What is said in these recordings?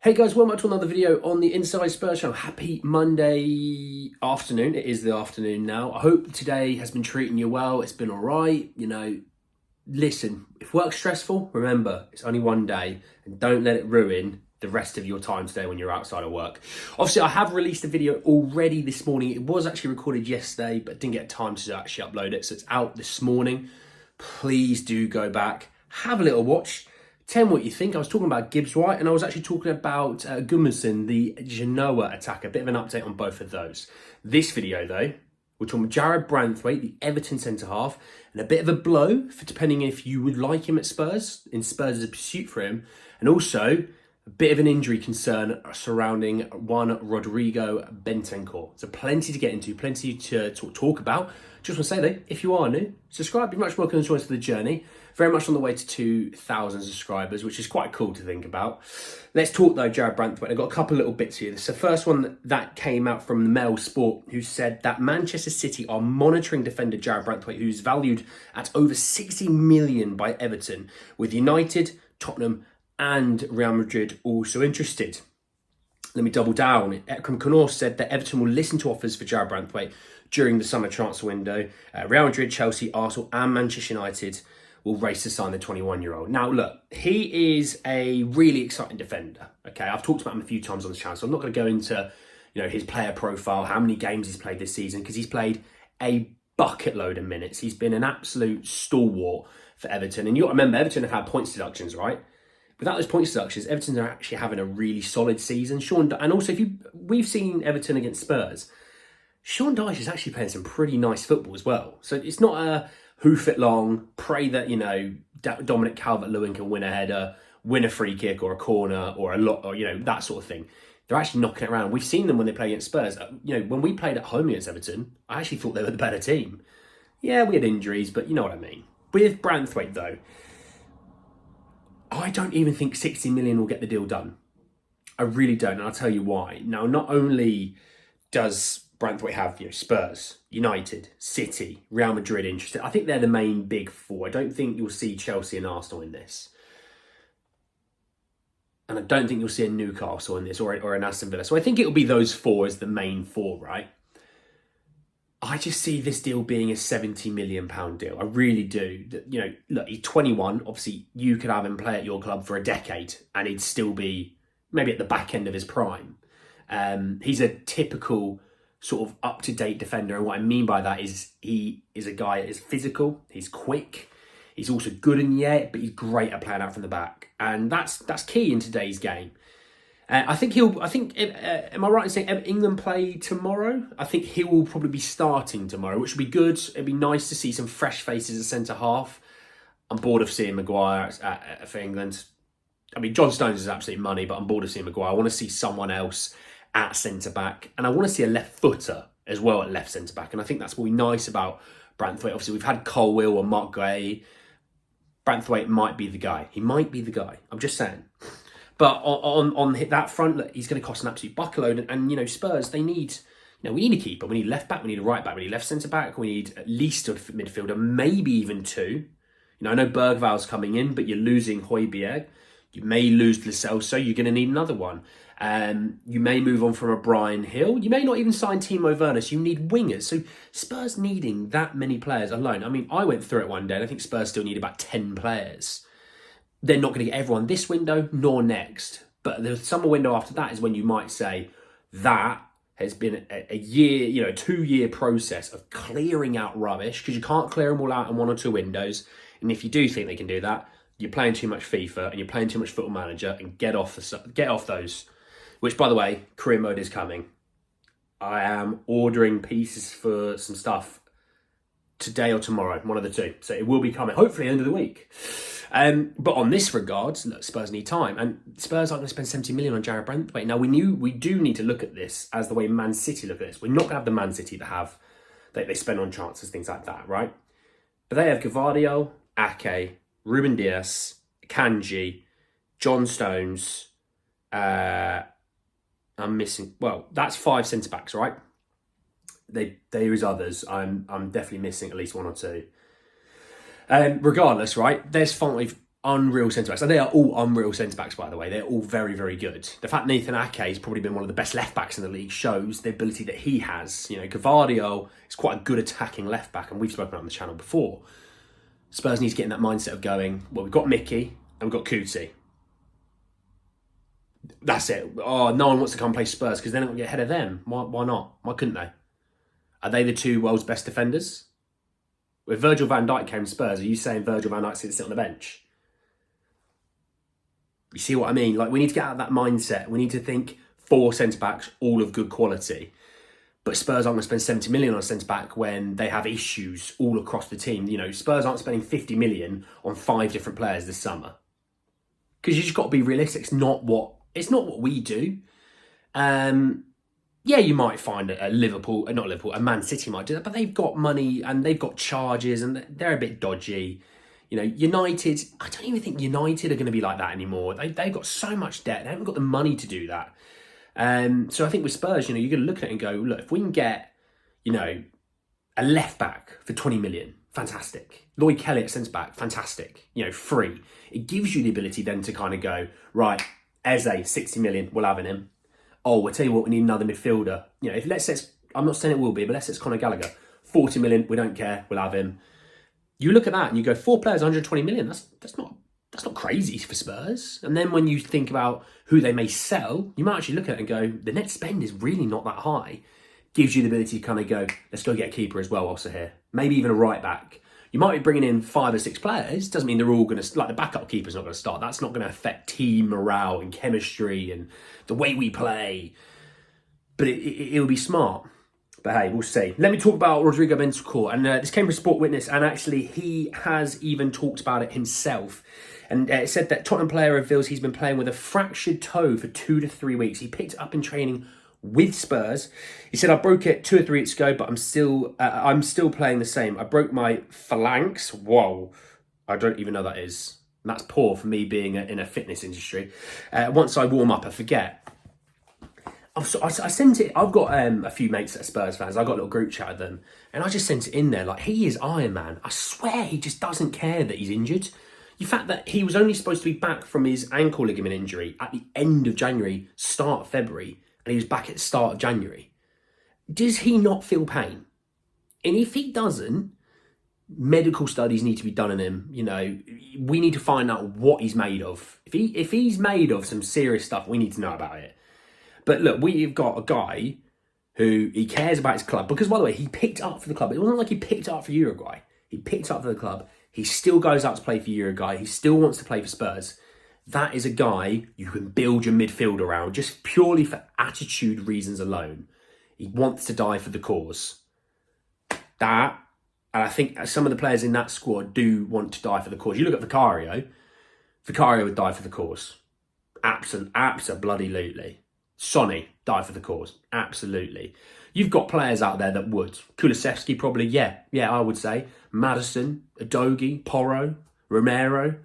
Hey guys, welcome back to another video on the Inside Spurs channel. Happy Monday afternoon. It is the afternoon now. I hope today has been treating you well. It's been all right. Listen, if work's stressful, remember, it's only one day and don't let it ruin the rest of your time today when you're outside of work. Obviously, I have released a video already this morning. It was actually recorded yesterday, but didn't get time to actually upload it. So it's out this morning. Please do go back, have a little watch. Tell me what you think. I was talking about Gibbs White and I was actually talking about Gudmundsson, the Genoa attacker. A bit of an update on both of those. This video, though, we're talking about Jarrad Branthwaite, the Everton centre-half, and a bit of a blow for depending if you would like him at Spurs, in Spurs' pursuit for him, and also a bit of an injury concern surrounding one Rodrigo Bentancur. So plenty to get into, plenty to talk about. Just want to say though, if you are new, subscribe. Be much welcome to join us for the journey. Very much on the way to 2,000 subscribers, which is quite cool to think about. Let's talk though, Jarrad Branthwaite. I've got a couple of little bits here. So the first one that came out from the Mail Sport, who said that Manchester City are monitoring defender Jarrad Branthwaite, who's valued at over 60 million by Everton, with United, Tottenham and Real Madrid also interested. Let me double down. Ekram Konor said that Everton will listen to offers for Jarrad Branthwaite during the summer transfer window. Real Madrid, Chelsea, Arsenal and Manchester United will race to sign the 21-year-old. Now, look, he is a really exciting defender. Okay, I've talked about him a few times on this channel, so I'm not going to go into his player profile, how many games he's played this season, because he's played a bucket load of minutes. He's been an absolute stalwart for Everton. And you've got to remember, Everton have had points deductions, right? Without those points deductions, Everton are actually having a really solid season. And also, we've seen Everton against Spurs, Sean Dyche is actually playing some pretty nice football as well. So it's not a hoof it long, pray that, Dominic Calvert-Lewin can win a header, win a free kick or a corner or that sort of thing. They're actually knocking it around. We've seen them when they play against Spurs. When we played at home against Everton, I actually thought they were the better team. Yeah, we had injuries, but you know what I mean. With Branthwaite, though, I don't even think 60 million will get the deal done. I really don't, and I'll tell you why. Now, not only does Branthwaite have Spurs, United, City, Real Madrid interested. I think they're the main big four. I don't think you'll see Chelsea and Arsenal in this. And I don't think you'll see a Newcastle in this or an Aston Villa. So I think it'll be those four as the main four, right? I just see this deal being a £70 million deal. I really do. Look, he's 21. Obviously, you could have him play at your club for a decade and he'd still be maybe at the back end of his prime. He's a typical sort of up-to-date defender. And what I mean by that is he is a guy that is physical, he's quick, he's also good in the air, but he's great at playing out from the back. And that's key in today's game. Am I right in saying England play tomorrow? I think he will probably be starting tomorrow, which will be good. It'd be nice to see some fresh faces at centre-half. I'm bored of seeing Maguire for England. I mean, John Stones is absolutely money, but I'm bored of seeing Maguire. I want to see someone else at centre-back. And I want to see a left-footer as well at left centre-back. And I think that's what will be nice about Branthwaite. Obviously, we've had Colwill or Mark Gray. Branthwaite might be the guy. He might be the guy. I'm just saying. But on that front, look, he's going to cost an absolute buckload. And Spurs, they need, we need a keeper. We need a left-back. We need a right-back. We need a left centre-back. We need at least a midfielder, maybe even two. I know Bergval's coming in, but you're losing Højbjerg. You may lose Lo Celso. You're going to need another one. You may move on from a Brian Hill. You may not even sign Timo Werner. So you need wingers. So Spurs needing that many players alone. I mean, I went through it one day and I think Spurs still need about 10 players. They're not going to get everyone this window nor next. But the summer window after that is when you might say that has been a year, a 2-year process of clearing out rubbish, because you can't clear them all out in 1 or 2 windows. And if you do think they can do that, you're playing too much FIFA and you're playing too much Football Manager, and get off those. Which, by the way, career mode is coming. I am ordering pieces for some stuff today or tomorrow, one of the two. So it will be coming, hopefully, end of the week. But on this regard, look, Spurs need time. And Spurs aren't going to spend 70 million on Jarrad Branthwaite. Now, we do need to look at this as the way Man City look at this. We're not going to have the Man City that they spend on chances, things like that, right? But they have Gvardiol, Ake, Ruben Dias, Kanji, John Stones. I'm missing. Well, that's 5 centre backs, right? There is others. I'm definitely missing at least 1 or 2. Regardless, right? There's 5 unreal centre-backs. And they are all unreal centre-backs, by the way. They're all very, very good. The fact Nathan Ake has probably been one of the best left-backs in the league shows the ability that he has. You know, Gavardio is quite a good attacking left-back, and we've spoken about on the channel before. Spurs need to get in that mindset of going, well, we've got Mickey and we've got Kuti. That's it. Oh, no one wants to come play Spurs because they're not going to get ahead of them. Why not? Why couldn't they? Are they the two world's best defenders? If Virgil van Dijk came to Spurs, are you saying Virgil van Dijk's going to sit on the bench? You see what I mean? Like, we need to get out of that mindset. We need to think 4 centre-backs, all of good quality. But Spurs aren't going to spend 70 million on a centre-back when they have issues all across the team. You know, Spurs aren't spending 50 million on 5 different players this summer. Because you just got to be realistic. It's not what we do. Yeah, you might find a Man City might do that, but they've got money and they've got charges and they're a bit dodgy. You know, United, I don't even think United are going to be like that anymore. They've got so much debt. They haven't got the money to do that. So I think with Spurs, you know, you're going to look at it and go, look, if we can get, you know, a left back for 20 million, fantastic. Lloyd Kelly at centre back, fantastic. You know, free. It gives you the ability then to kind of go, right, Eze, 60 million, we'll have him. Oh, we'll tell you what, we need another midfielder. You know, if let's say, I'm not saying it will be, but let's say it's Conor Gallagher. 40 million, we don't care, we'll have him. You look at that and you go, 4 players, 120 million. That's not crazy for Spurs. And then when you think about who they may sell, you might actually look at it and go, the net spend is really not that high. Gives you the ability to kind of go, let's go get a keeper as well also here. Maybe even a right back. You might be bringing in 5 or 6 players. Doesn't mean they're all going to, like the backup keeper's not going to start. That's not going to affect team morale and chemistry and the way we play. But it'll be smart. But hey, we'll see. Let me talk about Rodrigo Bentancur. And this came from Sport Witness, and actually he has even talked about it himself. And it said that Tottenham player reveals he's been playing with a fractured toe for 2 to 3 weeks. He picked it up in training with Spurs. He said, I broke it 2 or 3 weeks ago, but I'm still playing the same. I broke my phalanx. Whoa, I don't even know what that is. And that's poor for me being in a fitness industry. Once I warm up, I forget. I sent it. I've got a few mates that are Spurs fans. I've got a little group chat with them, and I just sent it in there. Like, he is Iron Man. I swear he just doesn't care that he's injured. The fact that he was only supposed to be back from his ankle ligament injury at the end of January, start of February, and he was back at the start of January. Does he not feel pain? And if he doesn't, medical studies need to be done on him. You know, we need to find out what he's made of. If he's made of some serious stuff, we need to know about it. But look, we've got a guy who he cares about his club. Because, by the way, he picked up for the club. It wasn't like he picked up for Uruguay. He picked up for the club. He still goes out to play for Uruguay. He still wants to play for Spurs. That is a guy you can build your midfield around just purely for attitude reasons alone. He wants to die for the cause. And I think some of the players in that squad do want to die for the cause. You look at Vicario. Vicario would die for the cause. Absolutely. Sonny, die for the cause. Absolutely. You've got players out there that would. Kulusevski probably, yeah, I would say. Maddison, Udogie, Porro, Romero.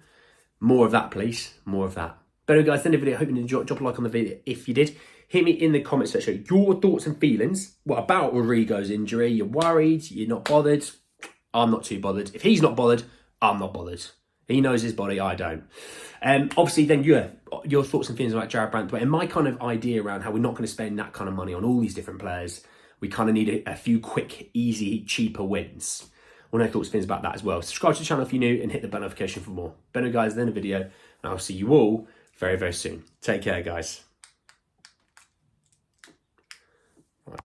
More of that, please. More of that. But anyway, guys, end the video. I hope you enjoyed. Drop a like on the video if you did. Hit me in the comment section. Your thoughts and feelings. What about Rodrigo's injury? You're worried? You're not bothered? I'm not too bothered. If he's not bothered, I'm not bothered. He knows his body, I don't. Obviously, then your thoughts and feelings about Jarrad Branthwaite and my kind of idea around how we're not going to spend that kind of money on all these different players. We kind of need a few quick, easy, cheaper wins. I want to know thoughts and feelings about that as well. Subscribe to the channel if you're new and hit the bell notification for more. But anyway, guys, then the video, and I'll see you all very, very soon. Take care, guys.